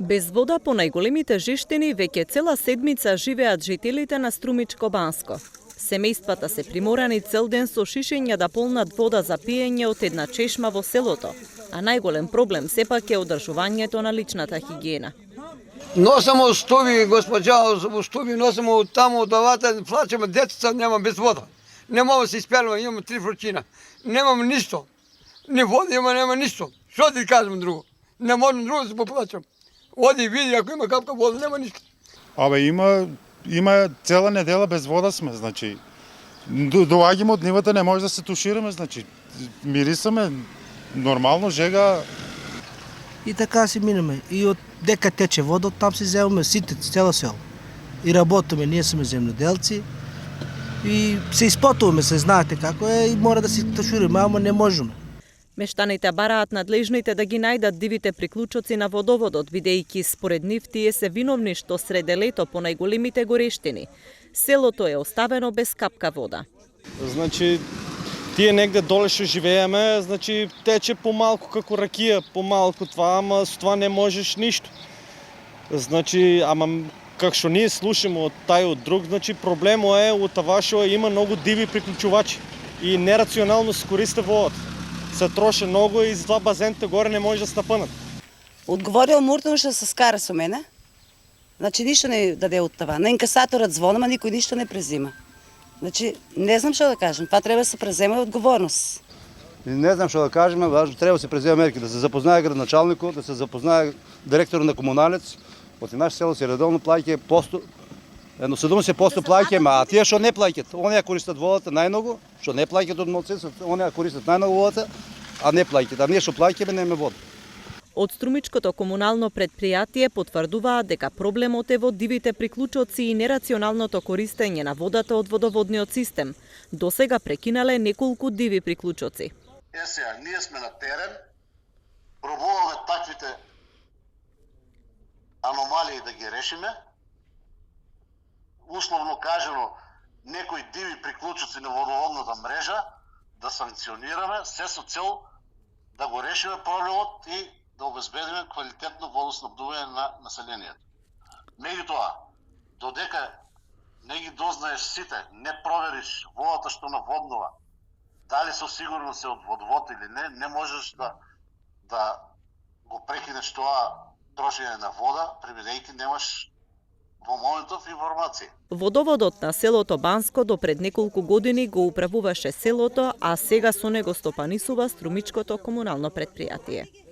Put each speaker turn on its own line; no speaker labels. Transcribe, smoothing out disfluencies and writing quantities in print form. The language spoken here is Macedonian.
Без вода по најголемите жештини веќе цела седмица живеат жителите на Струмичко Банско. Семејствата се приморани цел ден со шишења да полнат вода за пиење од една чешма во селото, а најголем проблем сепак е одржувањето на личната хигиена.
Носимо стови, госпоđа, стови носимо од таму од овата, плачеме децата, нема без вода. Не мога да се испелвам, имам 3 вручина. Немам ништо. Ни вода има, нема ништо. Што ти кажам друго? Не можам друго да се поплачам. Оди види ако има капка вода, нема ништо.
Абе има цела недела без вода сме, значи доаѓаме од нивата, не може да се тушираме, значи мирисаме нормално жега.
И така си минеме. И од дека тече вода, там си земаме сите, цела село. И работиме, ние сме земјоделци. И се испотуваме, се знаете како е, и мора да се тушириме, ама не можеме.
Мештаните бараат надлежните да ги најдат дивите приклучоци на водоводот, бидејќи според нив тие се виновни што среде лето по најголемите горештини. Селото е оставено без капка вода.
Значи, тие негде доле што живееме, значи тече помалку како ракија, помалку това, ама со това не можеш ништо. Значи, ама како што ние слушаме од тај од друг, значи проблемот е од това што има многу диви приклучувачи и нерационално се користи водата. Се троше многу и затоа базените горе не може да стапанат.
Одговорил Муртон што се скара со мене. Значи ништо не даде од това. На инкасаторот звонам, а никој ништо не презима. Значи не знам што да кажам. Това треба да се презема одговорност.
Не знам што да кажем, важно треба да се презема мерки, да се запознае градоначалникот, да се запознае директорот на комуналец. Од наше село се редовно плаќа едно 70% плаќаме, а тие што не плаќаат, оние користат водата најмногу, што не плаќаат од малцинството, оние користат најмногу водата, а не плаќаат. А ние што плаќаме немаме вода.
Од Струмичкото комунално претпријатие потврдуваат дека проблемот е во дивите приклучоци и нерационалното користење на водата од водоводниот систем. Досега прекинале неколку диви приклучоци.
Сега, ние сме на терен, пробуваме таквите аномалии да ги решиме. Условно кажано, некои диви приклучоци на водоводната мрежа да санкционираме, се со цел да го решиме проблемот и да обезбедиме квалитетно водоснабдување на населението. Меѓутоа, додека не ги дознаеш сите, не провериш водата што наводнува, дали со сигурност е од водовод или не можеш да го прекинеш тоа трошење на вода, бидејќи немаш во моментов информација.
Водоводот на селото Банско до пред неколку години го управуваше селото, а сега со него стопанисува Струмичкото комунално претпријатие.